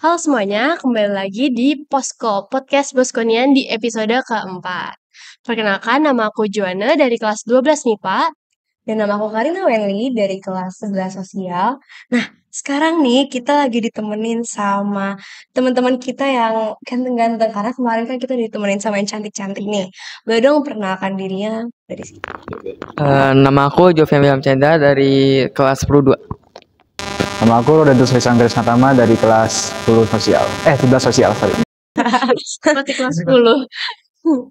Halo semuanya, kembali lagi di Posko, Podcast Boskonian di episode keempat. Perkenalkan, nama aku Joanna dari kelas 12 MIPA. Dan nama aku Karina Wenli dari kelas 11 Sosial. Nah, sekarang nih kita lagi ditemenin sama teman-teman kita yang ganteng-ganteng. Karena kemarin kan kita ditemenin sama yang cantik-cantik nih. Boleh dong perkenalkan dirinya dari sini. Nama aku Jovian William Cenda dari kelas 10-2. Nama aku Rodantus Risanggaris Natama dari kelas 10 Sosial. 11 Sosial, sorry. Berarti kelas 10.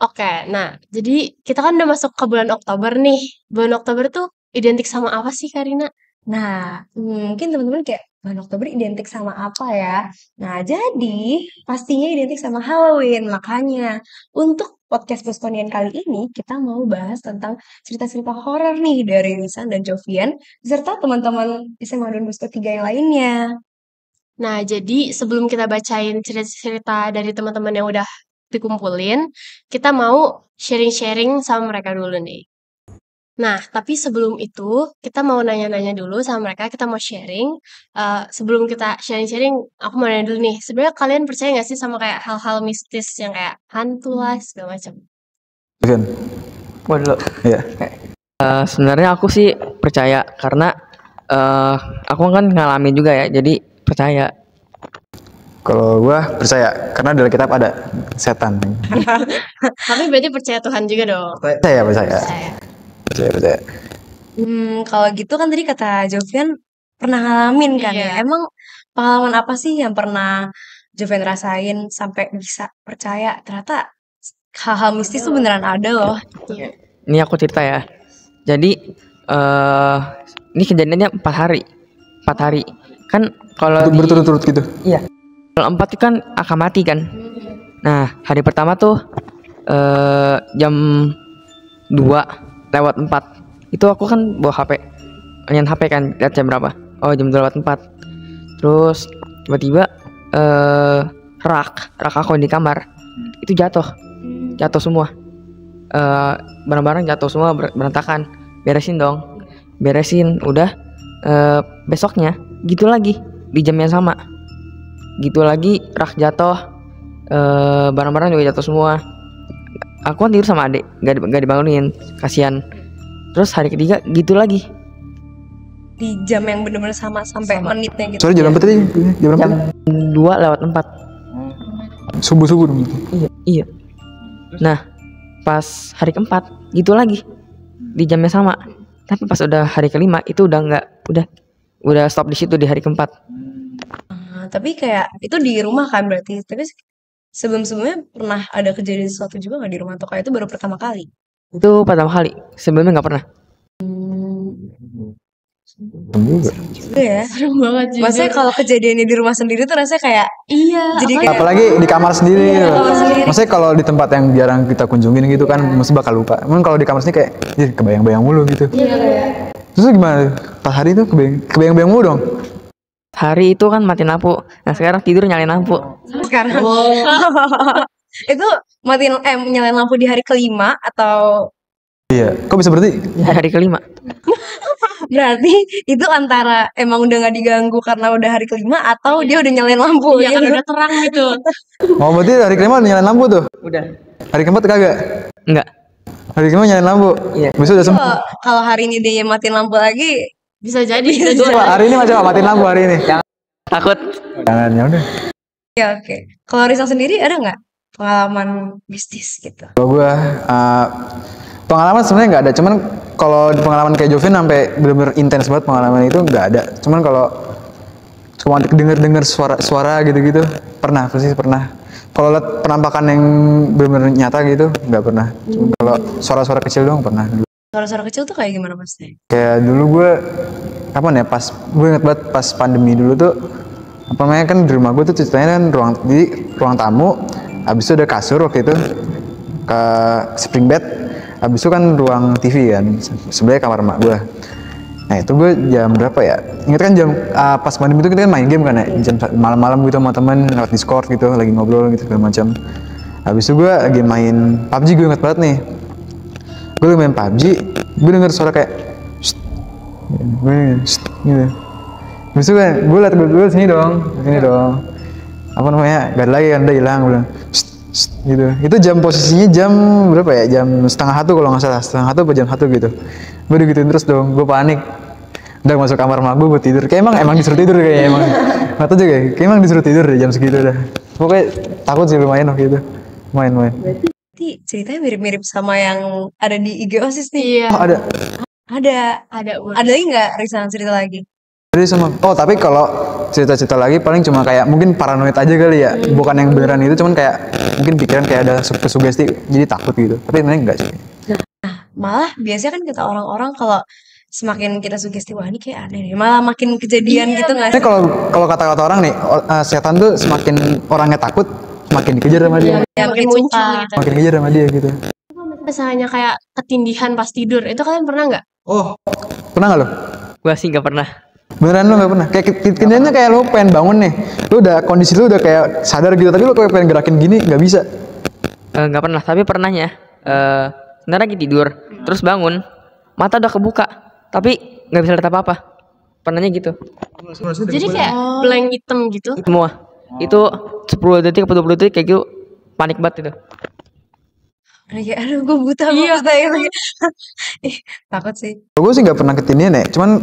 Oke, nah jadi kita kan udah masuk ke bulan Oktober nih. Bulan Oktober tuh identik sama apa sih, Karina? Nah, mungkin teman-teman kayak bulan Oktober identik sama apa ya? Nah, jadi pastinya identik sama Halloween. Makanya untuk podcast Bostonian kali ini kita mau bahas tentang cerita-cerita horor nih dari Nisan dan Jovian beserta teman-teman SMA dan Bosco 3 yang lainnya. Nah, jadi sebelum kita bacain cerita-cerita dari teman-teman yang udah dikumpulin, kita mau sharing-sharing sama mereka dulu nih. Nah, tapi sebelum itu, kita mau nanya-nanya dulu sama mereka, kita mau sharing. Sebelum kita sharing-sharing, aku mau nanya dulu nih, sebenarnya kalian percaya nggak sih sama kayak hal-hal mistis yang kayak hantu lah, segala macam? Vivian, Gua dulu. iya. Sebenarnya aku sih percaya karena aku kan ngalamin juga ya, jadi percaya. Kalau gua percaya karena dalam kitab ada setan. Tapi berarti percaya Tuhan juga dong? Percaya. Percaya. Kalau gitu kan tadi kata Jovian pernah ngalamin kan ya. Iya. Emang pengalaman apa sih yang pernah Jovian rasain sampai bisa percaya ternyata hal-hal mistis tuh beneran ada loh. Ini aku cerita ya. Jadi ini kejadiannya 4 hari. 4 hari. Kan kalau Berturut-turut gitu. Iya. Kalau 4 itu kan akan mati kan. Nah, hari pertama tuh jam 2 lewat 4. Itu aku kan bawa HP. Nyen HP kan, lihat jam berapa. Oh, jam 2 lewat 4. Terus tiba-tiba rak aku di kamar itu jatuh semua. Barang-barang jatuh semua, berantakan. Beresin dong. Udah. Besoknya gitu lagi di jam yang sama. Gitu lagi rak jatuh. Barang-barang juga jatuh semua. Aku kan tidur sama adik, gak dibangunin, kasihan. Terus hari ketiga gitu lagi. Di jam yang bener-bener sama sampai menitnya gitu. Sorry, jam berapa tadi? Jam berapa? Jam 2 lewat 4. Subuh dong. Iya. Nah, pas hari keempat gitu lagi di jam yang sama. Tapi pas udah hari kelima itu udah enggak, udah stop di situ di hari keempat. Tapi kayak itu di rumah kan berarti. Tapi sebelum-sebelumnya pernah ada kejadian sesuatu juga nggak di rumah atau kayak itu baru pertama kali? Itu pertama kali, sebelumnya nggak pernah. Juga ya. Serem banget jujur. Maksudnya kalau kejadiannya di rumah sendiri tuh rasanya kayak Iya, jadi kayak Apalagi di kamar sendiri. Iya, gitu. kamar sendiri. Maksudnya kalau di tempat yang jarang kita kunjungin gitu kan, mesti bakal lupa. Cuman kalau di kamar sendiri kayak, kebayang-bayang mulu gitu. iya. Terus gimana? Pas hari itu kebayang-bayang mulu dong. Hari itu kan matiin lampu. Nah, sekarang tidur nyalain lampu. sekarang. Itu nyalain lampu di hari kelima atau Iya. Kok bisa berarti? Hari kelima. berarti itu antara emang udah nggak diganggu karena udah hari kelima atau dia udah nyalain lampu Iya kan gitu. udah terang gitu. Oh, berarti hari kelima nyalain lampu tuh? Udah. Hari keempat kagak? Enggak. Hari kelima nyalain lampu? Iya. Besok udah sembuh. Kalau hari ini dia matiin lampu lagi, Bisa jadi. Coba hari ini coba matiin lampu hari ini. Takut. Jangan, ya udah. ya oke. Kalau Rizal sendiri ada nggak pengalaman mistis gitu? Kalau gue pengalaman sebenarnya nggak ada, cuman kalau di pengalaman kayak Jovin sampai bener-bener intens banget pengalaman itu nggak ada. Cuman kalau cuma denger suara gitu-gitu pernah, pasti pernah. Kalau lihat penampakan yang bener-bener nyata gitu nggak pernah. Cuma kalau suara-suara kecil doang pernah. Suara-suara kecil tuh kayak gimana maksudnya? Kayak dulu gue kapan ya, pas gue inget banget pas pandemi dulu tuh, apa namanya, kan di rumah gue tuh ceritanya kan ruang tamu, habis itu ada kasur waktu itu ke spring bed, habis itu kan ruang TV kan sebenarnya kamar emak gue. Nah itu gue jam berapa ya, inget kan jam pas pandemi itu kita kan main game kan ya, jam malam-malam gitu sama temen lewat Discord gitu, lagi ngobrol gitu segala macam. Habis itu gue lagi main PUBG, gue inget banget nih. gue lagi main PUBG, gue denger suara kayak "Shh," gitu. Habis itu kan gue liat gue sini dong, apa namanya, gak ada lagi kan, udah hilang, bilang "Shh, shh," gitu. Itu posisinya jam berapa ya, jam 1:30 kalau nggak salah, 1:30 atau jam 1 gitu. Gue digituin terus dong, gue panik, udah masuk kamar sama gue tidur, kayak emang disuruh tidur kayaknya, emang nggak tahu juga, kayak emang disuruh tidur deh jam segitu udah. Pokoknya takut sih lumayan waktu itu, main. Berarti ceritanya mirip-mirip sama yang ada di IG OSIS nih. Iya, Oh ada. ada Ada lagi nggak Rizal cerita lagi? Jadi sama. Oh tapi kalau cerita-cerita lagi paling cuma kayak mungkin paranoid aja kali ya, bukan yang beneran itu, cuman kayak mungkin pikiran kayak ada sugesti jadi takut gitu. Tapi sebenarnya enggak sih. Malah biasanya kan kata orang-orang kalau semakin kita sugesti, wah ini kayak aneh nih, malah makin kejadian gitu nggak Ini sih? kalau kata-kata orang nih, setan tuh semakin orangnya takut, semakin dikejar sama dia, Ya, makin makin muncul suka. gitu. makin dikejar sama dia gitu. Misalnya kayak ketindihan pas tidur, itu kalian pernah nggak? Oh, pernah nggak lo? Gua sih nggak pernah. Beneran lo nggak pernah? Kayak kindihannya kayak lo pengen bangun nih, lo udah kondisi lo udah kayak sadar gitu, tapi lo kayak pengen gerakin gini nggak bisa. Nggak pernah, tapi pernahnya. Sebentar lagi tidur, terus bangun, mata udah kebuka, tapi nggak bisa lihat apa-apa. Pernahnya gitu. Jadi kayak blank hitam gitu. Semua. Itu 10 detik atau 20 detik kayak gitu, panik banget itu. Kayak aduh gue buta Iya. gitu. Ih, takut sih. Gue sih nggak pernah ketindihan ya, cuman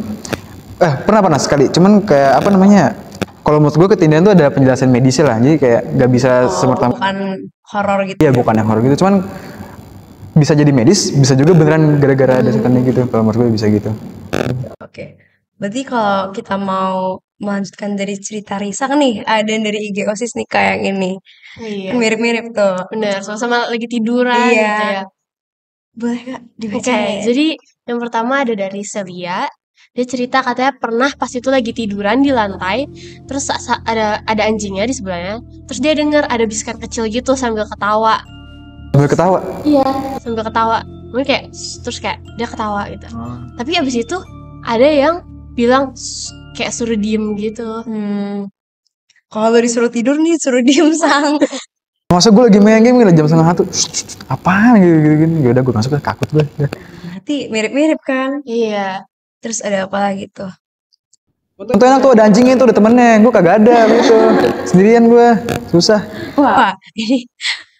pernah sekali, cuman kayak apa namanya? Kalau menurut gue ketindihan tuh ada penjelasan medisnya lah, jadi kayak nggak bisa semerta. Bukan horor gitu. Iya bukan yang horor gitu, cuman bisa jadi medis, bisa juga beneran gara-gara ada setannya gitu. Kalau menurut gue bisa gitu. Oke. Berarti kalau kita mau melanjutkan dari cerita Risa kan nih, ada yang dari IG OSIS nih kayak yang ini. Iya. Mirip-mirip tuh. Bener, sama-sama lagi tiduran Iya. gitu ya. Boleh Kak Oke, dibacain? jadi yang pertama ada dari Celia. Dia cerita katanya pernah pas itu lagi tiduran di lantai, terus ada anjingnya di sebelahnya. Terus dia dengar ada bisikan kecil gitu sambil ketawa. Sambil ketawa. Iya, sambil ketawa. Mungkin kayak terus kayak dia ketawa gitu. Tapi abis itu ada yang bilang kayak suruh diem gitu. Kalau disuruh tidur nih, suruh diem sang. Masa gue lagi main game jam 1:30, apaan gitu. Ya udah gue masuk ke takut gue. Berarti mirip-mirip kan? Iya. Terus ada apa lagi tuh? Untung enak tuh ada anjingnya tuh, ada temennya. Gue kagak ada gitu. Sendirian gue, susah. Wah, ini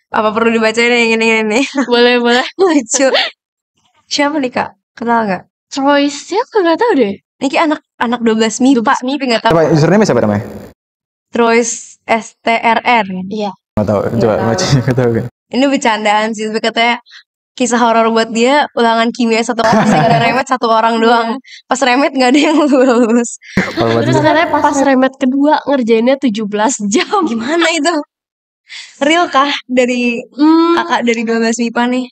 apa perlu dibacain yang ini nih? Boleh. Lucu. Siapa nih Kak? Kenal nggak? Troy, siapa nggak tahu deh. Ini kayak anak 12 MIPA, tapi nggak tahu. Siapa username siapa namanya? Troyes STRR. Iya. Nggak tahu. Coba baca, nggak tahu kan. Ini bercandaan sih, tapi katanya kisah horor buat dia ulangan kimia satu orang, sehingga ada remet satu orang doang. Pas remet nggak ada yang lulus. Terus katanya pas remet kedua ngerjainnya 17 jam. Gimana itu? Real kah dari kakak dari 12 MIPA nih?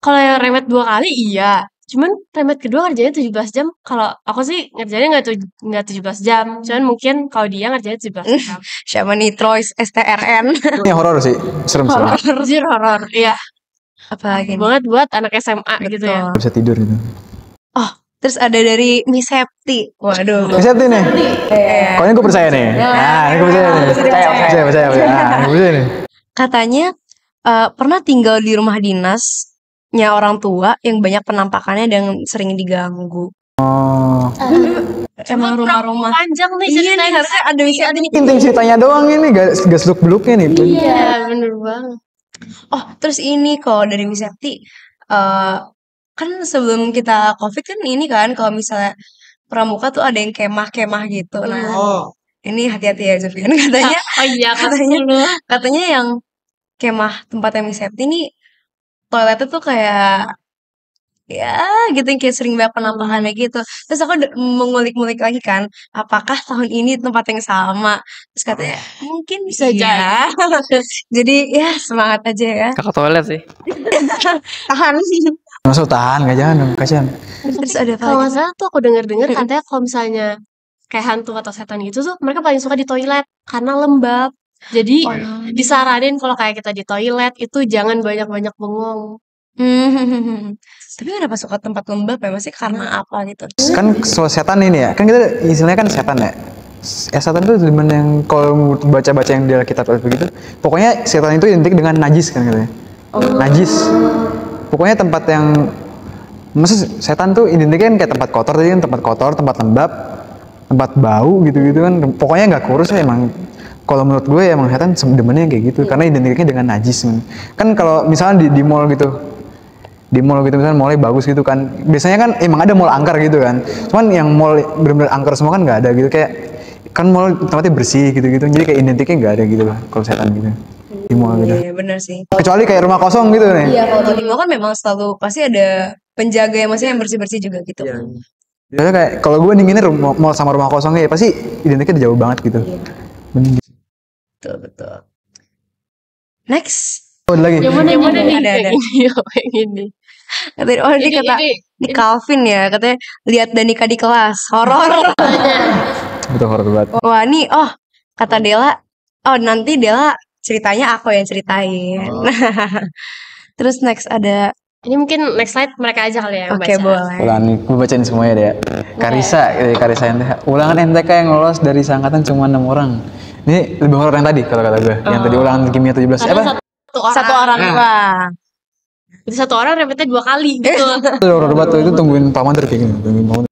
Kalau yang remet 2 kali iya. Cuman remet kedua ngerjainnya 17 jam. Kalau aku sih ngerjainnya nggak 17 jam. Cuman mungkin kalau dia ngerjainnya 17 jam. Siapa nih Troyes STRN? Ini horor sih, serem. Anjir horor. Iya. Apalagi nih? Banget buat anak SMA gitu ya. Gak bisa tidur gitu. Oh, terus ada dari Miss Septi. Waduh. Bisa nih. Pokoknya gue percaya nih. Nah, ini gue percaya nih. Percaya. Nah, gue percaya nih. Katanya pernah tinggal di rumah dinasnya orang tua yang banyak penampakannya dan sering diganggu. Oh. Emang rumah-rumah. Panjang nih Iya nih, ceritanya. harusnya ada Miss Septi nih. Inti ceritanya doang ini, gak seluk-beluknya nih. Iya, bener banget. Oh, terus ini kalau dari Miss Septi, kan sebelum kita COVID kan ini kan kalau misalnya pramuka tuh ada yang kemah-kemah gitu. Nah, ini hati-hati ya Jufian katanya. Oh iya, Katanya yang kemah tempatnya Miss Septi nih toiletnya tuh kayak ya gitu yang kayak sering banyak penampakannya gitu. Terus aku mengulik-ngulik lagi kan, apakah tahun ini tempat yang sama? Terus katanya mungkin Bisa iya. Jadi ya semangat aja ya. Kakak toilet sih. Tahan. Masuk tahan, gak jangan dong, kasihan. Terus ada apa Kalau lagi? nggak salah tuh aku denger katanya kalau misalnya kayak hantu atau setan gitu tuh mereka paling suka di toilet karena lembab. Jadi disaranin kalau kayak kita di toilet itu jangan banyak-banyak bengong. Tapi kenapa suka tempat lembab ya? Masih karena apa gitu? Kan soal setan ini ya, kan kita istilahnya kan setan ya. Setan itu elemen yang kalau baca-baca yang di Alkitab begitu, pokoknya setan itu identik dengan najis kan katanya. Najis. Pokoknya tempat yang Maksud setan tuh identiknya kan kayak tempat kotor tadi kan, tempat kotor, tempat lembab, tempat bau gitu-gitu kan. Pokoknya nggak kurus ya emang. Kalau menurut gue ya emang setan demennya kayak gitu karena identiknya dengan najis. Kan kalau misalnya di mall gitu, di mall gitu misalnya mallnya bagus gitu kan, biasanya kan emang ada mall angker gitu kan, cuman yang mall bener-bener angker semua kan nggak ada gitu, kayak kan mall tempatnya bersih gitu-gitu, jadi kayak identiknya nggak ada gitu lah kalau setan gitu di mall gitu. Iya benar sih. Kecuali kayak rumah kosong gitu nih. Iya kalau di mall kan memang selalu pasti ada penjaga yang maksudnya yang bersih-bersih juga gitu. Biasanya kayak kalau gue ninginnya mall sama rumah kosongnya ya pasti identiknya jauh banget gitu. Betul. Next. Oh ada lagi. Yang mana nih? Ada. Yang ini, yang ini. Katanya, oh ini kata di Calvin ya, katanya lihat Danika di kelas horor. Betul horor banget. Wah ini kata Dela, nanti Dela ceritanya aku yang ceritain. Terus next ada, Ini mungkin next slide mereka aja kali ya yang oke baca. boleh. Ulangan nih, gue bacain semuanya deh ya. Karisa NTH. Ulangan NTK yang lolos dari seangkatan cuma 6 orang. Ini lebih horor yang tadi kalau kata gue. Yang tadi ulangan kimia 17. Karena satu orang. Wah. Itu satu orang repetnya 2 kali gitu. Itu horor banget tuh, itu tungguin Pak Mandir kayak gini. Tungguin Pak Mandir.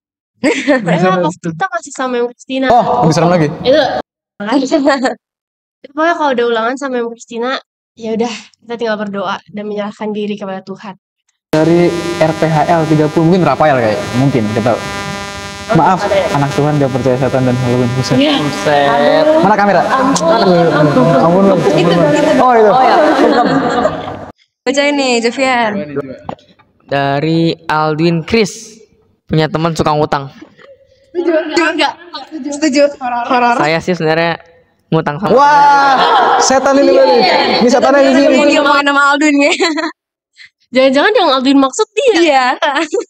Pas kita masih sama yang Christina. Oh, lebih serem lagi. Itu pokoknya kalau udah ulangan sama yang Christina, ya udah kita tinggal berdoa dan menyerahkan diri kepada Tuhan. Dari RPHL 30 mungkin Rafael kayak mungkin kita. Maaf, anak Tuhan gak percaya setan dan Halloween. Buset. Iya. Mana kamera? Ampun. Oh itu. Baca ini Jovian. Dari Aldwin Chris, punya teman suka ngutang. Setuju. Horor. Saya sih sebenarnya ngutang sama. Wah, setan ini berarti. Ini setannya di sini. Mau diomongin sama Aldun ya. Jangan-jangan yang Aldwin maksud dia. Iya.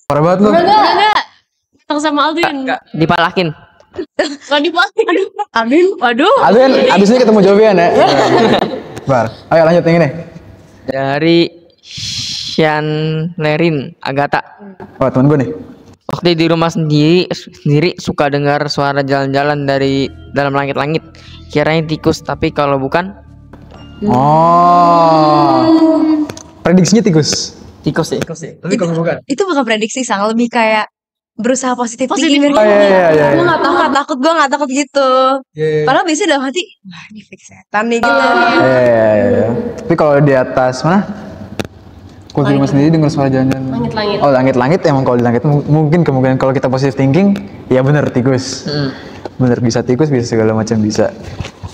Parah banget lu. Enggak. Tentang sama Aldwin. Dipalakin. Kalau dipakai. Aldwin. Waduh. Alvin, abis ini ketemu Jovian ya. Bar. Ayo lanjut yang ini. Dari Shanlerin Agatha. Oh temen gue nih. Waktu di rumah sendiri suka dengar suara jalan-jalan dari dalam langit-langit. Kirain tikus, tapi kalau bukan Oh. Prediksinya tikus. tikus sih. Tapi kalau bukan. Itu bukan prediksi sang, lebih kayak berusaha positif Positif. thinking. Oh iya. Gue gak takut gitu. Padahal biasanya dalam hati, wah ini fix setan nih gitu. Iya. Tapi kalau di atas mana? Kalau di rumah sendiri dengar suara jalan-jalan. Langit-langit. Oh langit-langit emang kalau di langit mungkin kemungkinan kalau kita positive thinking ya bener tikus. Bener bisa tikus bisa segala macam bisa.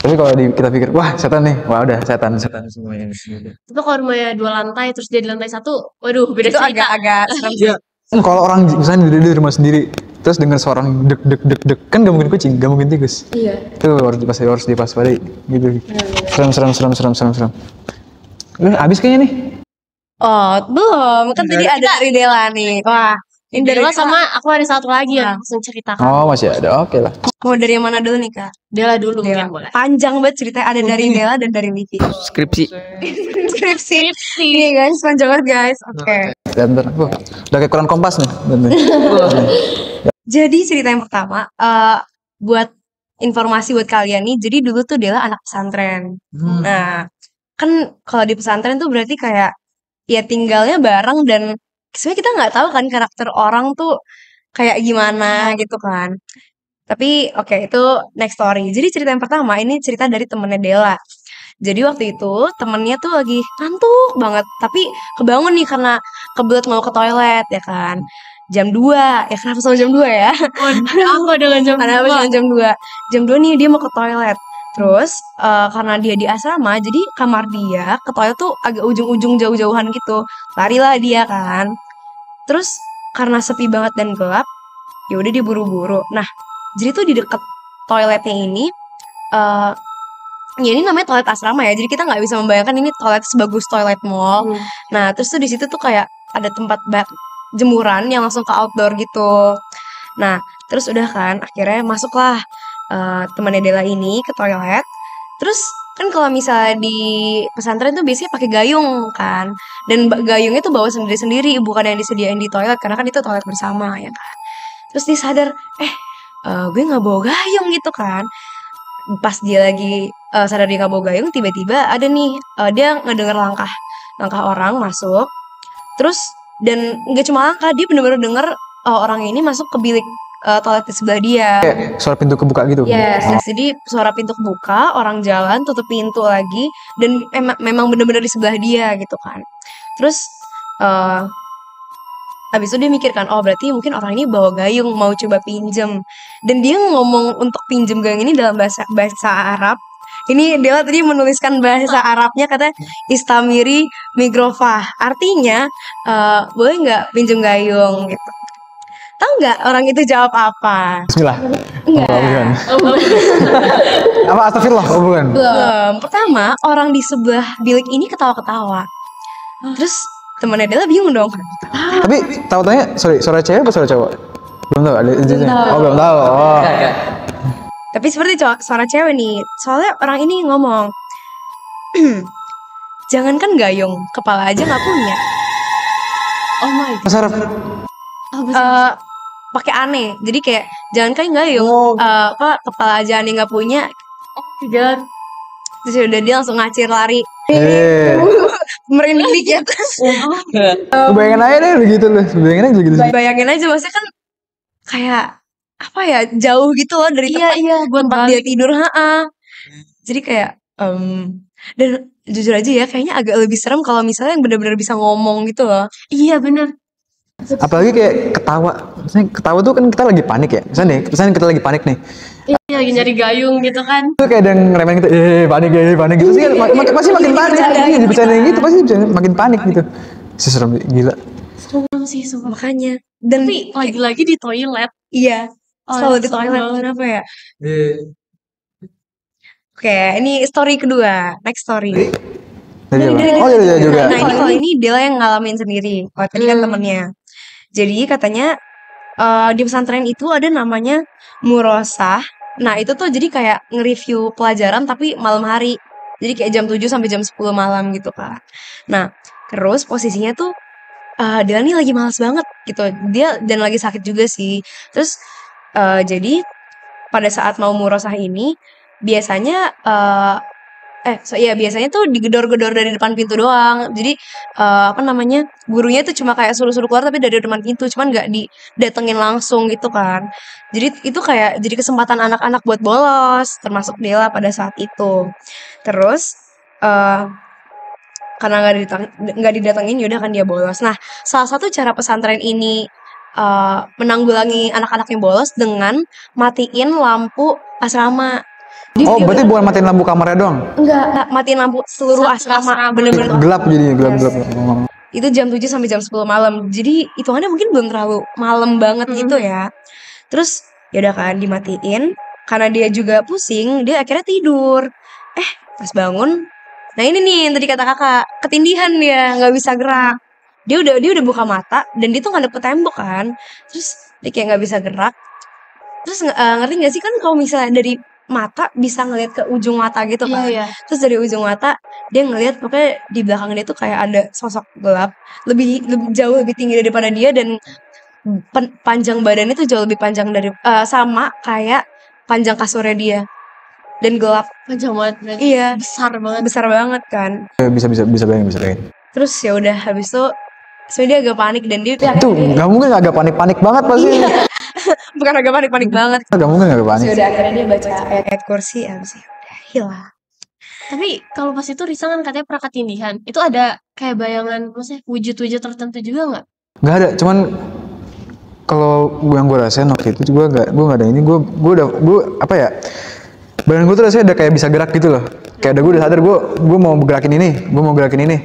Tapi kalau kita pikir wah setan nih, wah udah setan semuanya. Itu kalau rumahnya 2 lantai terus dia di lantai 1, waduh beda Itu cerita. agak serem sih. Kalau orang misalnya di rumah sendiri terus dengar suara orang dek kan gak mungkin kucing, gak mungkin tikus. Iya. Itu harus dipaspadai gitu. Serem. Habis kayaknya nih. Oh belum, kan tadi ada dari Dela nih. Wah ini dari Dela sama aku ada satu lagi yang langsung ceritakan. Oh masih ada, oke lah. Mau dari yang mana dulu nih kak? Dela dulu Dela. mungkin boleh. Panjang banget ceritanya, ada dari Dela dan dari Vicky. Skripsi. Skripsi. Ini guys, panjang banget guys. Oke. Bentar. Udah kayak kurang kompas nih. Jadi cerita yang pertama, buat informasi buat kalian nih. Jadi dulu tuh Dela anak pesantren. Nah, kan kalau di pesantren tuh berarti kayak ya tinggalnya bareng dan sebenarnya kita nggak tahu kan karakter orang tuh kayak gimana gitu kan. Tapi oke, itu next story. Jadi cerita yang pertama ini cerita dari temennya Dela. Jadi waktu itu temennya tuh lagi ngantuk banget, tapi kebangun nih karena kebelet mau ke toilet ya kan. Jam 2, ya kenapa selalu jam 2 ya? Apa dengan jam Karena habis jam 2. Jam 2 nih dia mau ke toilet. Terus karena dia di asrama, jadi kamar dia ke toilet tuh agak ujung-ujung jauh-jauhan gitu. Larilah dia kan. Terus karena sepi banget dan gelap, ya udah dia buru-buru. Nah, jadi tuh di deket toiletnya ini ya ini namanya toilet asrama ya. Jadi kita nggak bisa membayangkan ini toilet sebagus toilet mall. Nah, terus tuh di situ tuh kayak ada tempat jemuran yang langsung ke outdoor gitu. Nah, terus udah kan akhirnya masuklah temannya Dela ini ke toilet. Terus kan kalau misalnya di pesantren tuh biasanya pakai gayung kan. Dan gayungnya tuh bawa sendiri-sendiri, bukan yang disediain di toilet karena kan itu toilet bersama ya kan. Terus dia sadar, gue nggak bawa gayung gitu kan. Pas dia lagi sadar dia nggak bawa gayung, tiba-tiba ada nih dia ngedenger langkah orang masuk. Terus Dan nggak cuma angka, dia bener-bener denger orang ini masuk ke bilik toilet di sebelah dia. Suara pintu kebuka gitu. Yes, jadi suara pintu kebuka, orang jalan, tutup pintu lagi, dan memang bener-bener di sebelah dia gitu kan. Terus habis itu dia mikir kan, oh berarti mungkin orang ini bawa gayung mau coba pinjem. Dan dia ngomong untuk pinjem gayung ini dalam bahasa Arab. Ini Dela tadi menuliskan bahasa Arabnya, kata istamiri migrofah. Artinya boleh nggak pinjem gayung gitu. Tahu nggak orang itu jawab apa? Bismillah. Enggak. Oh, bukan. Apa astagfirullah? Oh, bukan. Belum. Pertama, orang di sebelah bilik ini ketawa-ketawa. Terus temannya Dela bingung dong. Tapi tahu-taunya suara cewek apa suara cowok? Belum tahu ada Oh, belum tahu. Oh. Tapi seperti suara cewek nih. Soalnya orang ini ngomong, jangankan gayung, kepala aja nggak punya. Oh my god. Mas Arab. Pakai aneh. Jadi kayak jangankan gayung, kepala aja aneh nggak punya. Oh my god. Terus udah dia langsung ngacir lari. Merinding dikit. Bayangin aja deh begitu loh. Bayangin aja gitu. Bayangin aja, maksudnya kan kayak apa ya, jauh gitu loh dari tempat dia tidur. Jadi kayak dan jujur aja ya, kayaknya agak lebih serem kalau misalnya yang benar-benar bisa ngomong gitu loh. Iya bener. Apalagi kayak ketawa. Misalnya ketawa tuh kan kita lagi panik ya. Misalnya kita lagi panik nih. Iya lagi nyari gayung gitu kan. Itu kayak ada yang ngeremehin kita, panik gitu sih kan. Pasti makin panik. Iya, dibicarain gitu pasti makin panik gitu. Serem gila. Serem sih sumpah. Makanya. Dan Tapi lagi-lagi di toilet. iya, selalu di serem toilet. banget. Kenapa ya? Oke, ini story kedua. Next story. Dari juga. Nah, ini kalau ini Dela yang ngalamin sendiri. Kalau tadi kan temennya. Jadi katanya di pesantren itu ada namanya murosah. Nah, itu tuh jadi kayak nge-review pelajaran tapi malam hari. Jadi kayak jam 7 sampai jam 10 malam gitu kan. Nah, terus posisinya tuh Dela nih lagi malas banget gitu. Dia dan lagi sakit juga sih. Terus jadi pada saat mau murosah ini biasanya biasanya tuh digedor-gedor dari depan pintu doang. Jadi gurunya tuh cuma kayak suruh-suruh keluar tapi dari depan pintu, cuman nggak didatengin langsung gitu kan. Jadi itu kayak jadi kesempatan anak-anak buat bolos, termasuk Dela pada saat itu. Terus karena nggak didatengin, yaudah kan dia bolos. Nah, salah satu cara pesantren ini menanggulangi anak-anak yang bolos dengan matiin lampu asrama. Berarti bukan matiin lampu kamarnya doang? Enggak, matiin lampu seluruh asrama. Bener-bener Gelap jadinya, gelap. Itu jam 7 sampai jam 10 malam. Jadi hitungannya mungkin belum terlalu malam banget gitu ya. Terus yaudah kan dimatiin. Karena dia juga pusing, dia akhirnya tidur. Pas bangun, nah ini nih yang tadi kata kakak, ketindihan dia, nggak bisa gerak. Dia udah buka mata dan dia tuh ngadep ke tembok kan. Terus dia kayak nggak bisa gerak. Terus ngerti nggak sih kan kalau misalnya dari mata bisa ngelihat ke ujung mata gitu kan. Iya. Terus dari ujung mata dia ngelihat pokoknya di belakang dia tuh kayak ada sosok gelap, lebih jauh lebih tinggi daripada dia, dan panjang badannya tuh jauh lebih panjang dari sama kayak panjang kasurnya dia, dan gelap. Panjang banget berarti. Iya, Besar banget kan. Bisa bayangin. Terus ya udah habis itu sebenarnya dia agak panik dan dia Tuh, nggak mungkin agak panik banget pasti. bukan agak panik banget. Nggak mungkin agak panik. Udah akhirnya dia baca ayat kursi, abis itu udah hilang. Tapi kalau pas itu Risa kan katanya pernah ketindihan. Itu ada kayak bayangan, maksudnya wujud-wujud tertentu juga nggak? Nggak ada, cuman kalau yang gue rasain waktu itu gue nggak ada ini, gue apa ya, badan gue tuh rasanya udah kayak bisa gerak gitu loh. Kayak gue udah sadar gue mau gerakin ini,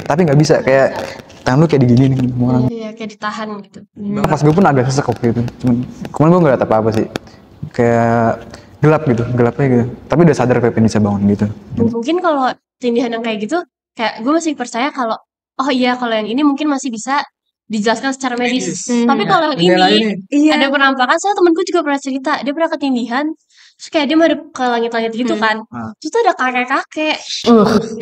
tapi nggak bisa, kayak tangan lu kayak digini nih semua orang. Iya, kayak ditahan gitu. Pas gue pun agak sesek waktu itu, cuman gue nggak liat apa-apa sih, kayak gelapnya gitu. Tapi udah sadar kayak pengen bisa bangun gitu. Mungkin kalau tindihan yang kayak gitu, kayak gue masih percaya kalau kalau yang ini mungkin masih bisa dijelaskan secara medis. Tapi kalau yang ini ada penampakan, saya temanku juga pernah cerita, dia pernah ketindihan, terus kayak dia madep ke langit-langit gitu kan. Terus tuh ada kakek-kakek.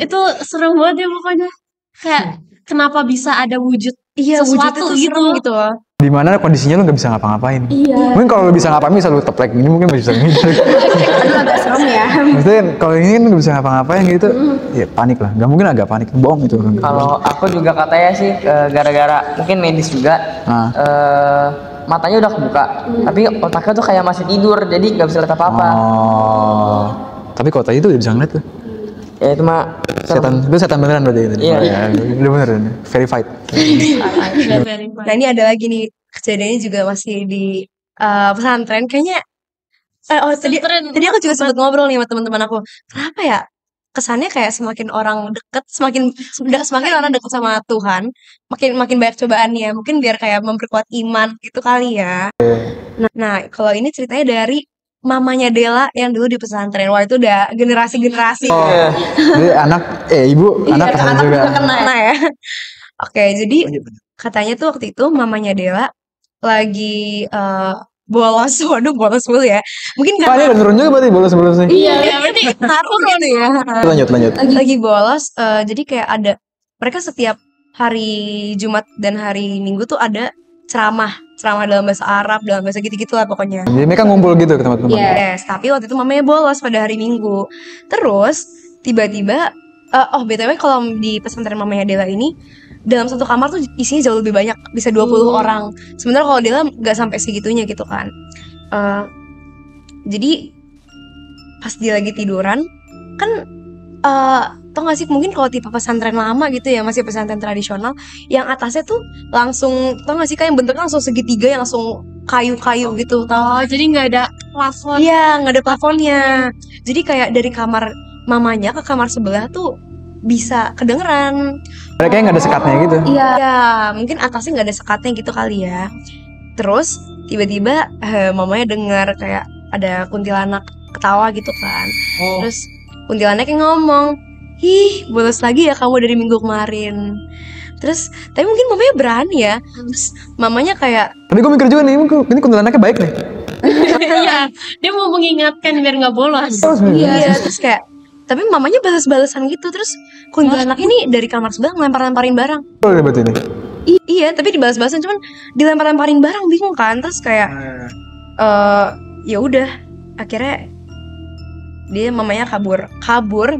Itu serem banget ya pokoknya. Kayak kenapa bisa ada wujud sesuatu wujudnya tuh gitu. serem gitu loh. dimana kondisinya lu nggak bisa ngapa-ngapain. Iya. Mungkin kalau lu bisa ngapain, bisa lu teplek ini mungkin masih bisa ngindar. Aduh, agak serem ya. Maksudnya kalau ini kan nggak bisa ngapa-ngapain gitu, ya panik lah. Nggak mungkin agak panik, bohong itu. Kalau aku juga katanya sih gara-gara mungkin medis juga Nah. matanya udah kebuka, tapi otaknya tuh kayak masih tidur, jadi nggak bisa lihat apa-apa. Oh, tapi kota itu udah bisa ngeliat tuh. Ya itu mah Setan, itu setan beneran berarti itu. Iya. Ya, udah beneran, verified. Nah, ini ada lagi nih, kejadiannya juga masih di pesantren kayaknya. Tadi aku juga sempat ngobrol nih sama teman-teman aku. Kenapa ya? Kesannya kayak semakin orang deket, semakin orang deket sama Tuhan, makin banyak cobaannya. Mungkin biar kayak memperkuat iman gitu kali ya. Nah, kalau ini ceritanya dari mamanya Dela yang dulu di pesantren. Wah, itu udah generasi-generasi. Jadi ibu, anak kesana juga. Kena ya. Oke, jadi katanya tuh waktu itu mamanya Dela lagi bolos. Waduh, bolos mulu ya. Mungkin Pak, ini udah turun juga berarti bolos-bolosnya. Iya, berarti ngaruh gitu ya. Lanjut. Lagi bolos, jadi kayak ada mereka setiap hari Jumat dan hari Minggu tuh ada ceramah dalam bahasa Arab, dalam bahasa gitu-gitu lah pokoknya. Jadi mereka ngumpul gitu ke tempat-tempat. Yes, tapi waktu itu mamanya bolos pada hari Minggu. Terus tiba-tiba, BTW kalau di pesantren mamanya Dela ini dalam satu kamar tuh isinya jauh lebih banyak, bisa 20 orang. Sebenarnya kalau Dela nggak sampai segitunya gitu kan. Jadi pas dia lagi tiduran kan, tau gak sih mungkin kalau tipe pesantren lama gitu ya, masih pesantren tradisional, yang atasnya tuh langsung, tau gak sih kayak yang bentuknya langsung segitiga, yang langsung kayu-kayu gitu. Oh, jadi nggak ada plafon. Iya, nggak ada plafonnya. Jadi kayak dari kamar mamanya ke kamar sebelah tuh bisa kedengeran. Mereka nggak ada sekatnya gitu. Iya, mungkin atasnya nggak ada sekatnya gitu kali ya. Terus tiba-tiba mamanya dengar kayak ada kuntilanak ketawa gitu kan. Terus kuntilanaknya ngomong, "Ih, bolos lagi ya kamu dari minggu kemarin." Terus, tapi mungkin mamanya berani ya. Terus mamanya kayak, Tapi gue mikir juga nih, ini kuntilanaknya baik nih. Iya, dia mau mengingatkan biar nggak bolos. iya, terus kayak, tapi mamanya balas-balasan gitu. Terus kuntilanak ini dari kamar sebelah ngelempar-lemparin barang. Boleh berarti ini. Iya, tapi dibahas-bahasan, cuman dilempar-lemparin barang, bingung kan. Terus kayak ya udah, akhirnya dia mamanya kabur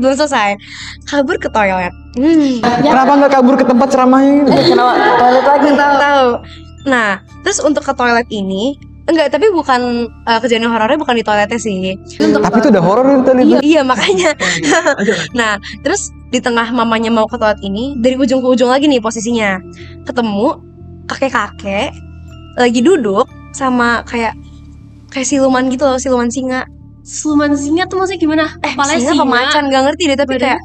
belum selesai, kabur ke toilet. Kenapa nggak kabur ke tempat ceramahnya gitu? kenapa toilet lagi? Tahu. Nah, terus untuk ke toilet ini enggak, tapi bukan kejadian horornya bukan di toiletnya sih. Tapi itu udah horor itu tadi. Iya, makanya. Nah, terus di tengah mamanya mau ke toilet ini, dari ujung ke ujung lagi nih posisinya, ketemu kakek-kakek lagi duduk sama kayak siluman gitu loh, siluman singa. Siluman singa tuh maksudnya gimana? Kepalanya Singa apa macan gak ngerti deh, tapi kayak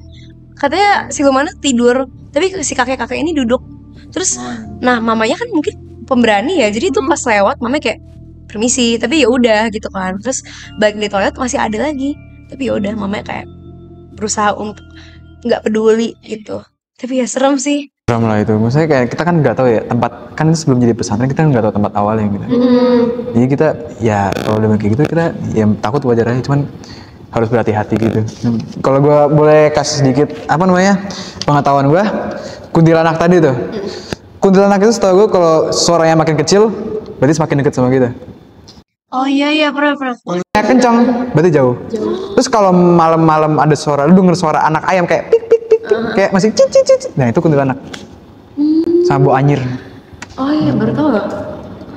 katanya silumannya tidur, tapi si kakek-kakek ini duduk. Terus nah mamanya kan mungkin pemberani ya, jadi tuh pas lewat mamanya kayak permisi, tapi ya udah gitu kan. Terus balik di toilet masih ada lagi, tapi ya udah mamanya kayak berusaha untuk nggak peduli gitu. Tapi ya serem sih. Serem lah itu. Maksudnya kayak kita kan nggak tahu ya tempat, kan sebelum jadi pesantren kita nggak tahu tempat awalnya gitu. Jadi kita ya kalau udah kayak gitu kita ya takut wajar aja, cuman harus berhati-hati gitu. Kalau gue boleh kasih sedikit apa namanya pengetahuan gue, kuntilanak tadi tuh. Kuntilanak itu setahu gue kalau suaranya makin kecil berarti semakin dekat sama kita. Oh iya pernah. Kayak kencang berarti jauh. Terus kalau malam-malam ada suara, lu denger suara anak ayam kayak pik pik pik, kayak masih cicit cicit. Nah itu kuntilanak. Sama bau anyir. Oh iya, baru tahu.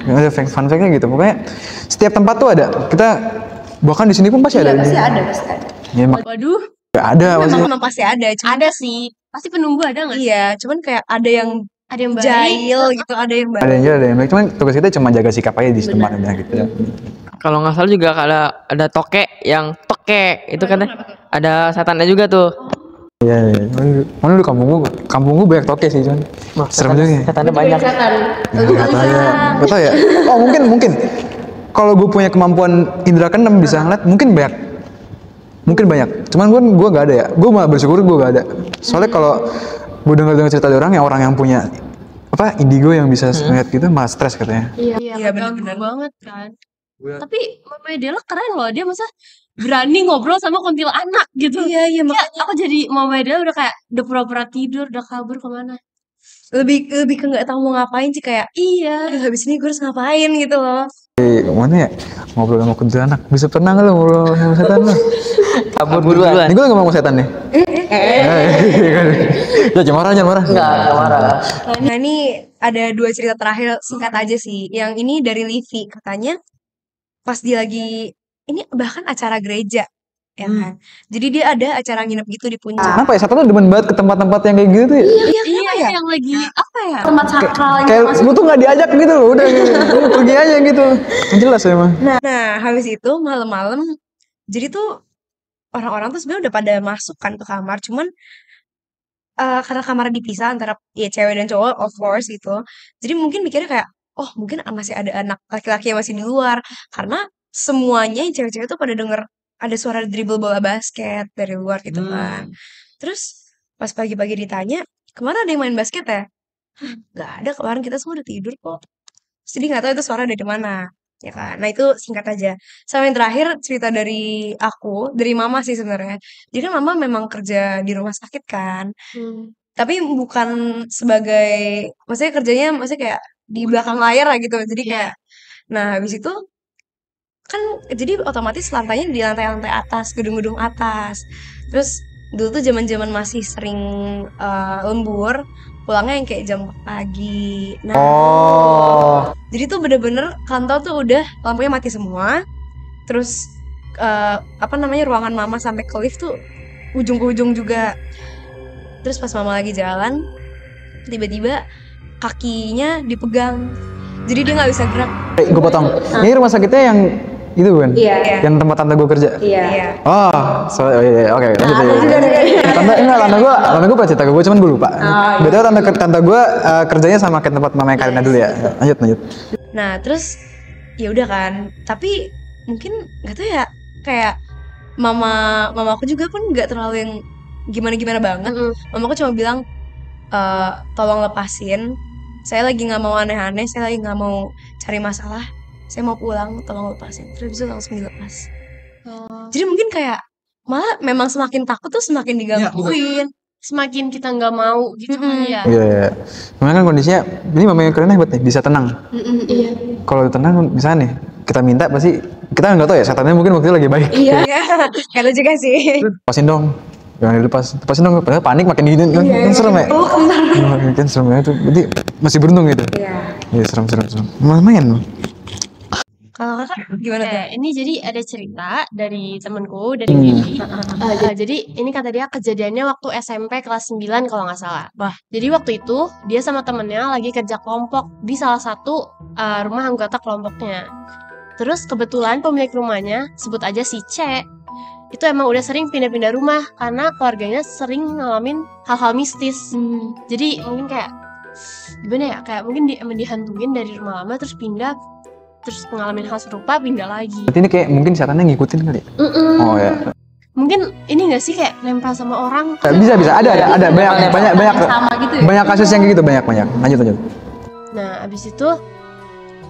Ada fun fact-nya gitu. Pokoknya setiap tempat tuh ada. Kita bahkan di sini pun pasti ada. Pasti ada. Ya, Waduh, ada maksudnya. Memang pasti ada. Cuman, ada sih. Pasti penunggu ada nggak? iya, cuman kayak ada yang baik. jahil gitu, ada yang baik. Ada yang baik. Cuman tugas kita cuma jaga sikap aja di tempatnya gitu. Kalau nggak salah juga ada tokek yang tokek itu kan ada setannya juga tuh. Iya. Mana lu kampung gua banyak toke sih cuman. Serem juga. Setannya banyak. Gak tau ya. Oh mungkin. Kalau gue punya kemampuan indera keenam bisa ngeliat, mungkin banyak. Cuman gue gak ada ya. Gue malah bersyukur gue gak ada. Soalnya kalau gue dengar cerita dari orang yang punya apa indigo yang bisa ngeliat gitu malah stres katanya. Iya benar banget kan. Tapi Mama Dela keren loh, dia masa berani ngobrol sama kuntilanak gitu. Iya, Ya, aku jadi Mama Dela udah kayak udah pura-pura tidur, udah kabur kemana. lebih ke nggak tahu mau ngapain sih, kayak Iya. aduh habis ini gue harus ngapain gitu loh. Mana ya ngobrol sama kuntilanak bisa pernah nggak lo ngobrol sama setan lo? Kabur duluan. Ini gue nggak mau setan nih. Ya jangan marah jangan marah. Enggak marah. Nah ini ada 2 cerita terakhir singkat aja sih. Yang ini dari Livi, katanya pas dia lagi, ini bahkan acara gereja ya kan. Jadi dia ada acara nginep gitu di puncak. Kenapa ya setan tuh demen banget ke tempat-tempat yang kayak gitu tuh ya? Iya, Iya, kenapa ya? yang lagi apa ya? Tempat sakral Kayak lu tuh nggak diajak gitu loh, udah lu pergi aja gitu. Yang jelas emang. Nah, habis itu malam-malam, jadi tuh orang-orang tuh sebenarnya udah pada masuk kan ke kamar, cuman karena kamarnya dipisah antara ya cewek dan cowok, of course gitu. Jadi mungkin mikirnya kayak, oh mungkin masih ada anak laki-laki yang masih di luar, karena semuanya yang cewek-cewek tuh pada denger ada suara dribble bola basket dari luar gitu kan. Terus pas pagi-pagi ditanya, kemana ada yang main basket ya? Hah, nggak ada, kemarin kita semua udah tidur kok. Jadi nggak tahu itu suara dari mana, ya kan? Nah itu singkat aja. Sama yang terakhir cerita dari aku, dari mama sih sebenarnya. Jadi kan mama memang kerja di rumah sakit kan, tapi bukan sebagai, maksudnya kerjanya maksudnya kayak di belakang layar lah gitu. Jadi kayak, nah habis itu kan jadi otomatis lantainya di lantai-lantai atas, gedung-gedung atas. Terus dulu tuh zaman-zaman masih sering lembur, pulangnya yang kayak jam 4 pagi. Nah, Oh. jadi tuh bener-bener kantor tuh udah lampunya mati semua. Terus apa namanya, ruangan mama sampai ke lift tuh ujung ke ujung juga. Terus pas mama lagi jalan, tiba-tiba kakinya dipegang. Jadi dia nggak bisa gerak. Gue potong. Ini rumah sakitnya yang itu bukan? Iya. Yang tempat tante gue kerja. Iya. Oh, iya, oke. Lanjut ya. Tante gue pernah cerita ke gue, cuman gue lupa. Betul, tante gue kerjanya sama kayak tempat mamanya Karina dulu ya. Lanjut. Nah, terus ya udah kan. Tapi mungkin nggak tahu ya, kayak mama aku juga pun nggak terlalu yang gimana banget. Mamaku cuma bilang, tolong lepasin. Saya lagi nggak mau aneh-aneh. Saya lagi nggak mau cari masalah. Saya mau pulang, tolong lepasin. Terus itu langsung dilepas. Jadi mungkin kayak malah memang semakin takut tuh semakin digangguin. Semakin kita nggak mau gitu kan ya. Iya. Memang kan kondisinya, ini mamanya Karina hebat nih, bisa tenang. Iya. Kalau tenang, misalnya nih, kita minta pasti, kita nggak tahu ya, setannya mungkin waktu itu lagi baik. Iya. Kata juga sih. Lepasin dong. Jangan dilepasin dong. Padahal panik makin gini. Kan serem ya? Kan serem ya itu. Berarti masih beruntung gitu. Iya, serem. Lumayan. Kalau kakak gimana tuh? Ini jadi ada cerita dari temenku, dari Gigi. Jadi ini kata dia kejadiannya waktu SMP kelas 9 kalau nggak salah. Jadi waktu itu dia sama temennya lagi kerja kelompok di salah satu rumah anggota kelompoknya. Terus kebetulan pemilik rumahnya, sebut aja si C, itu emang udah sering pindah-pindah rumah karena keluarganya sering ngalamin hal-hal mistis. Jadi mungkin kayak gimana ya, kayak mungkin emang dihantuin dari rumah lama terus pindah, terus ngalamin hal serupa pindah lagi. Berarti ini kayak mungkin setannya ngikutin kali ya? Oh ya. Mungkin ini nggak sih kayak nempel sama orang? Bisa. Ada banyak Sama gitu ya? banyak kasus yang kayak gitu, banyak. Lanjut. Nah, abis itu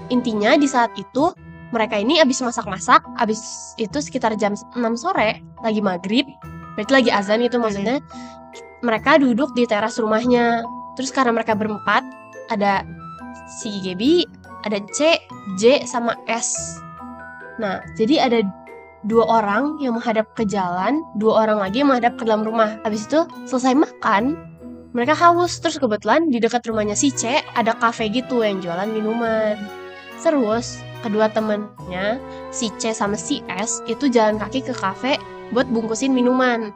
intinya di saat itu mereka ini abis masak-masak, abis itu sekitar jam 6 sore, lagi maghrib, berarti lagi azan itu maksudnya. Mereka duduk di teras rumahnya. Terus karena mereka berempat, ada si Gaby, ada C, J, sama S. Nah, jadi ada 2 orang yang menghadap ke jalan, 2 orang lagi yang menghadap ke dalam rumah. Habis itu selesai makan, mereka haus. Terus kebetulan di dekat rumahnya si C ada kafe gitu yang jualan minuman. Terus kedua temennya, si C sama si S, itu jalan kaki ke kafe buat bungkusin minuman.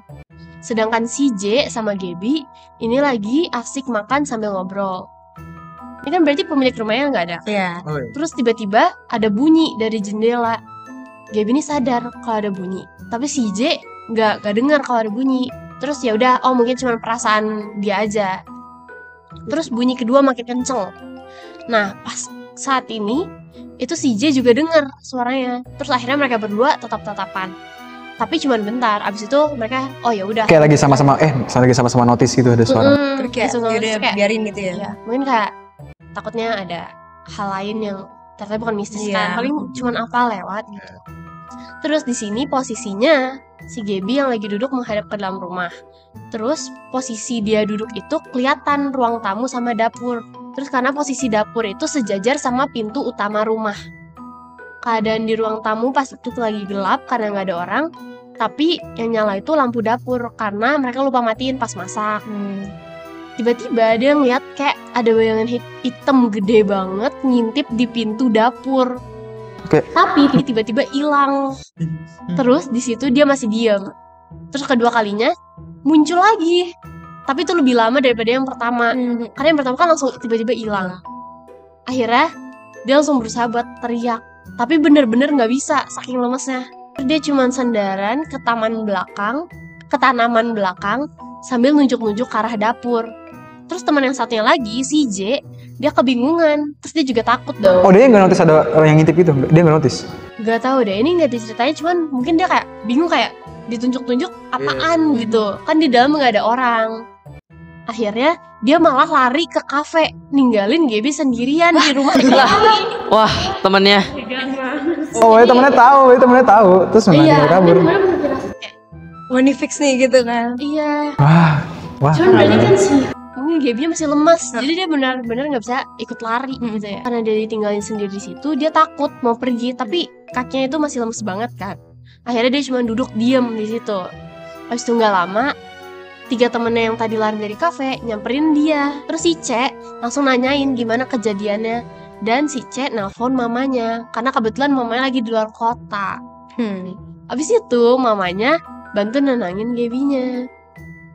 Sedangkan si J sama Gaby ini lagi asik makan sambil ngobrol. Ini kan berarti pemilik rumahnya nggak ada. Iya. Terus tiba-tiba ada bunyi dari jendela. Gaby ini sadar kalau ada bunyi, tapi si J nggak dengar kalau ada bunyi. Terus ya udah, oh mungkin cuma perasaan dia aja. Terus bunyi kedua makin kenceng. Nah, pas saat ini itu si J juga dengar suaranya. Terus akhirnya mereka berdua tetap-tatapan. Tapi cuma bentar. Abis itu mereka, oh ya udah. Kayak lagi sama-sama notice gitu ada suara. Terus kayak yaudah biarin gitu ya. Iya, mungkin kayak takutnya ada hal lain yang ternyata bukan mistis kan. Paling cuma apa lewat gitu. Terus di sini posisinya si Gaby yang lagi duduk menghadap ke dalam rumah. Terus posisi dia duduk itu kelihatan ruang tamu sama dapur. Terus karena posisi dapur itu sejajar sama pintu utama rumah. Keadaan di ruang tamu pas itu lagi gelap karena nggak ada orang. Tapi yang nyala itu lampu dapur karena mereka lupa matiin pas masak. Tiba-tiba dia ngeliat kayak ada bayangan hitam gede banget ngintip di pintu dapur. Oke. Tapi tiba-tiba hilang. Terus di situ dia masih diam. Terus kedua kalinya muncul lagi. Tapi itu lebih lama daripada yang pertama. Karena yang pertama kan langsung tiba-tiba hilang. Akhirnya dia langsung berusaha buat teriak. Tapi bener-bener nggak bisa saking lemesnya. Dia cuma sandaran ke tanaman belakang sambil nunjuk-nunjuk ke arah dapur. Terus teman yang satunya lagi, si J, dia kebingungan. Terus dia juga takut dong. Oh, dia nggak notice ada orang yang ngintip gitu? Dia nggak notice? Gak tahu deh, ini nggak diceritain, cuman mungkin dia kayak bingung, kayak ditunjuk-tunjuk apaan gitu. Kan di dalam nggak ada orang. Akhirnya dia malah lari ke kafe, ninggalin Gaby sendirian di rumah dia. Wah, temennya. Oh, temennya tahu. Terus dia kabur. One fix nih gitu kan. Iya. Wah. Cuman berarti kan mungkin Gaby masih lemas, jadi dia benar-benar nggak bisa ikut lari gitu ya. Karena dia ditinggalin sendiri di situ, dia takut mau pergi, tapi kakinya itu masih lemes banget kan. Akhirnya dia cuma duduk diem di situ. Habis itu nggak lama, 3 temennya yang tadi lari dari kafe nyamperin dia. Terus si C langsung nanyain gimana kejadiannya. Dan si C nelpon mamanya, karena kebetulan mamanya lagi di luar kota. Habis itu mamanya bantu nenangin Gaby-nya.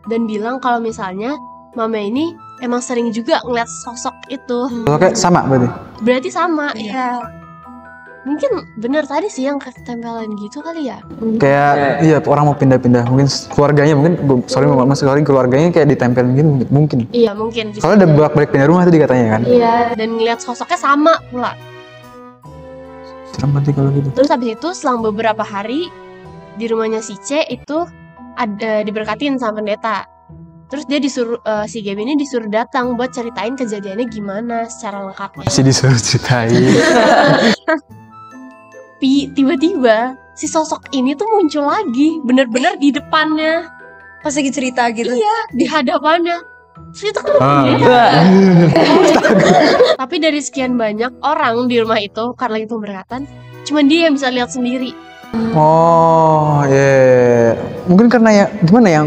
Dan bilang kalau misalnya mama ini emang sering juga ngeliat sosok itu. Oke, sama berarti? Berarti sama, ya. Mungkin bener tadi sih yang ketempelan gitu kali ya. Kayak iya orang mau pindah-pindah, mungkin keluarganya maksudnya keluarganya kayak ditempelin gitu mungkin. Iya mungkin. Soalnya udah bolak-balik pindah rumah tadi katanya kan. Iya, dan ngeliat sosoknya sama pula. Serem berarti kalau gitu. Terus habis itu selang beberapa hari di rumahnya si C itu ada diberkatin sama pendeta. Terus dia disuruh si Gaby ini disuruh datang buat ceritain kejadiannya gimana secara lengkapnya. Masih disuruh ceritain. Tiba-tiba si sosok ini tuh muncul lagi, bener-bener di depannya. Pas lagi cerita gitu. Iya, di hadapannya. Terus itu kan tapi dari sekian banyak orang di rumah itu karena lagi pemberkatan, cuman dia yang bisa lihat sendiri. Oh, iya. Mungkin karena ya gimana ya?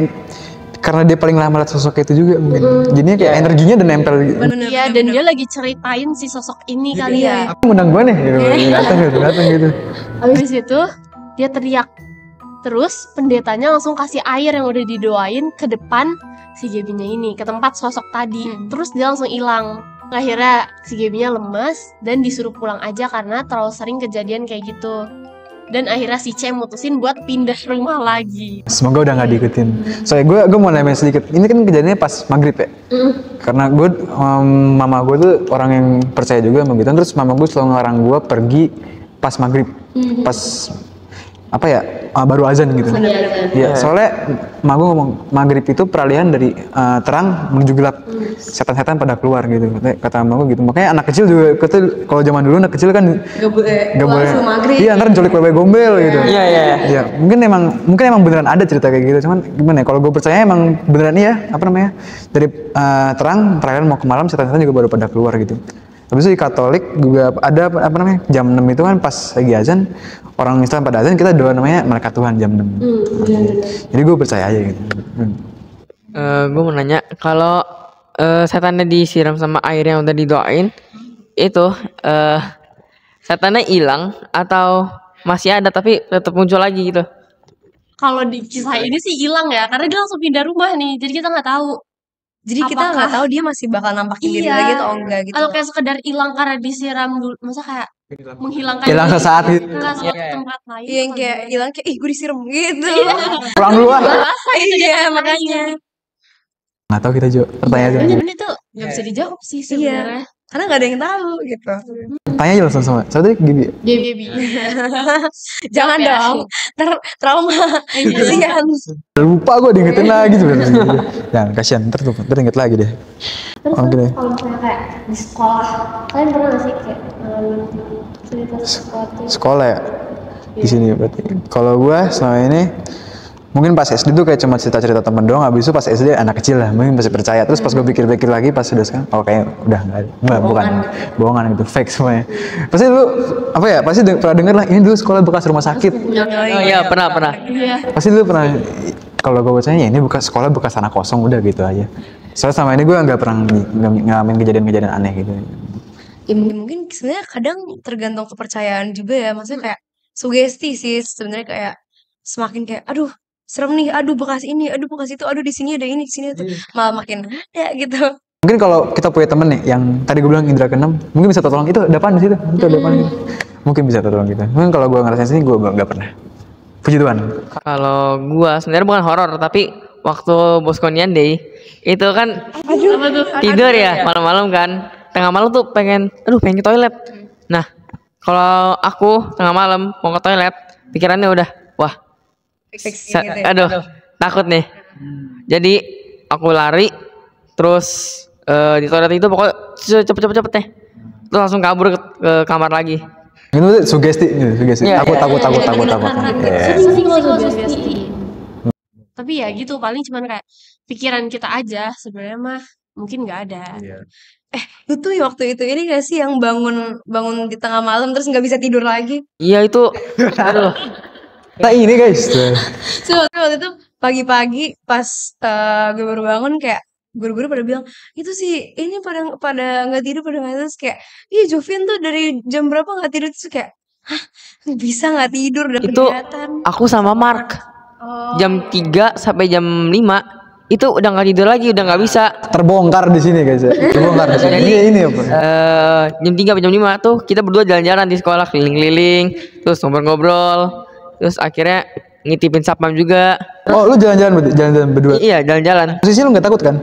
Karena dia paling lama lihat sosok itu juga mungkin. Jadinya kayak energinya udah nempel gitu. Iya, dan dia lagi ceritain si sosok ini kali ya. Aku ngundang gue nih, datang gitu. Habis itu dia teriak. Terus pendetanya langsung kasih air yang udah didoain ke depan si Gaby-nya ini, ke tempat sosok tadi. Terus dia langsung hilang. Akhirnya si Gaby-nya lemas dan disuruh pulang aja karena terlalu sering kejadian kayak gitu. Dan akhirnya si C mutusin buat pindah rumah lagi. Semoga udah nggak diikutin. Soalnya gue mau nanya sedikit. Ini kan kejadiannya pas maghrib ya. Karena gue mama gue tuh orang yang percaya juga sama gitu. Terus mama gue selalu ngelarang gue pergi pas maghrib. Pas apa ya baru azan gitu. Iya. Soalnya mama gue ngomong maghrib itu peralihan dari terang menuju gelap. Setan-setan pada keluar gitu. Kata mama gue gitu. Makanya anak kecil juga kalau zaman dulu anak kecil kan gak boleh maghrib. Iya, ntar culik bebek gombel gitu. Iya. Mungkin emang beneran ada cerita kayak gitu. Cuman gimana ya? Kalau gue percaya emang beneran iya. Apa namanya? Dari terang peralihan mau ke malam setan-setan juga baru pada keluar gitu. Habis itu di Katolik juga ada apa namanya jam 6 itu kan pas lagi azan orang Islam pada azan kita doa namanya malaikat Tuhan jam 6. Jadi gue percaya aja gitu. Gue mau nanya kalau setannya disiram sama air yang udah didoain itu setannya hilang atau masih ada tapi tetap muncul lagi gitu? Kalau di kisah ini sih hilang ya, karena dia langsung pindah rumah nih, jadi kita nggak tahu. Jadi kita nggak tahu dia masih bakal nampakin diri lagi atau enggak gitu. Atau kayak sekedar hilang karena disiram dulu, masa kayak menghilangkan hilang sesaat gitu. Tempat lain. Iya, yang kayak hilang kayak ih gue disiram gitu. Pulang duluan. Iya, makanya. Nggak tahu kita juga pertanyaan aja. Ini tuh nggak bisa dijawab sih sebenarnya. Karena nggak ada yang tahu gitu. Tanya aja langsung sama. Soalnya Gaby. Gaby. Jangan dong. Trauma. Kasihan. Lupa gue diingetin lagi sebenarnya. Jangan kasihan. Ntar inget lagi deh. Terus Oke deh. kalau misalnya kayak di sekolah, kalian pernah nggak sih kayak cerita sesuatu? Sekolah ya. di sini berarti. Kalau gua selama ini mungkin pas SD tuh kayak cuma cerita-cerita temen doang, habis itu pas SD anak kecil lah, mungkin masih percaya. Terus pas gue pikir-pikir lagi pas sudah sekarang, oh kayak udah enggak bukan bohongan gitu, fake semuanya. Pasti dulu apa ya? Pasti pernah denger lah, ini dulu sekolah bekas rumah sakit. Oh iya, pernah. Iya. Pasti dulu pernah. Kalau gue bacanya ya ini bekas sekolah bekas tanah kosong, udah gitu aja. Soalnya sama ini gue nggak pernah ngalamin kejadian-kejadian aneh gitu. Ya mungkin sebenarnya kadang tergantung kepercayaan juga ya. Maksudnya kayak sugesti sih sebenarnya, kayak semakin kayak aduh serem nih, aduh bekas ini, aduh bekas itu, aduh di sini ada ini, di sini itu, malah makin ada gitu. Mungkin kalau kita punya temen nih yang tadi gue bilang indra keenam, mungkin bisa tolong itu depan di situ, itu depan gitu. Mungkin bisa tolong kita. Mungkin kalau gue ngerasain sini gue nggak pernah. Puji Tuhan. Kalau gua sebenarnya bukan horor, tapi waktu Bosconian Day itu kan Apa tuh? tidur ya malam-malam kan. Tengah malam tuh pengen ke toilet. Nah, kalau aku tengah malam mau ke toilet, pikirannya udah, wah, Fix gitu ya. aduh, takut nih. Jadi aku lari, terus di toilet itu pokoknya cepet deh. Terus langsung kabur ke kamar lagi. Itu sugesti. Iya, Takut. Sering sih kalau sugesti. Tapi ya gitu, paling cuman kayak pikiran kita aja, sebenarnya mah mungkin nggak ada. Lu tuh waktu itu ini gak sih yang bangun di tengah malam terus nggak bisa tidur lagi? Iya itu, aduh. Nah ini guys. So, waktu itu pagi-pagi pas gue baru bangun, kayak guru-guru pada bilang itu sih ini pada nggak tidur, pada nggak, terus kayak iya Jovin tuh dari jam berapa nggak tidur, terus kayak hah bisa nggak tidur udah Itu kelihatan. aku sama Mark jam 3 sampai jam 5 itu udah nggak tidur lagi, udah nggak bisa. Terbongkar di sini guys. Terbongkar di sini. Ini apa? Jam 3 sampai jam 5 tuh kita berdua jalan-jalan di sekolah, keliling-keliling, terus ngobrol-ngobrol, terus akhirnya ngitipin satpam juga. Oh lu jalan-jalan berarti? Jalan-jalan berdua? Iya, jalan-jalan. Posisi lu nggak takut kan?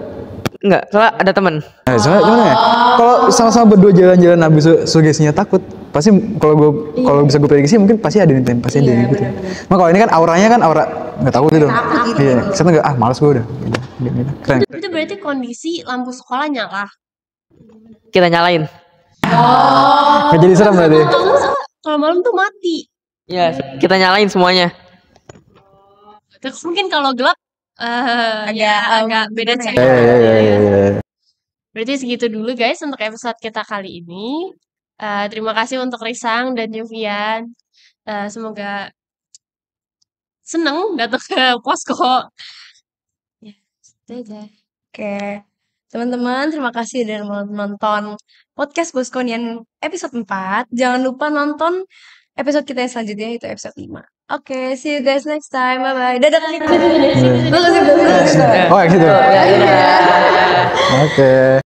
Enggak, soalnya ada teman. Soalnya gimana ya? Kalau sama-sama berdua jalan-jalan habis sugestinya takut, pasti kalau bisa gue prediksi mungkin pasti ada nih, pasti ada gitu. Nah kalau ini kan auranya kan aura nggak takut gitu. Iya, saya nggak malas gue udah. Keren. Itu berarti kondisi lampu sekolah nyala. Kita nyalain. Nggak jadi serem berarti. Kalau malam tuh mati. Iya, kita nyalain semuanya. Terus mungkin kalau gelap agak beda cerita. Iya. Berarti segitu dulu guys untuk episode kita kali ini. Terima kasih untuk Risang dan Jovian. Semoga seneng datang ke posko. Ya, itu aja. Oke, teman-teman, terima kasih udah menonton podcast Boskonian episode 4. Jangan lupa nonton episode kita yang selanjutnya, itu episode 5. Oke, see you guys next time. Bye-bye. Dadah. Oh gitu. Oke.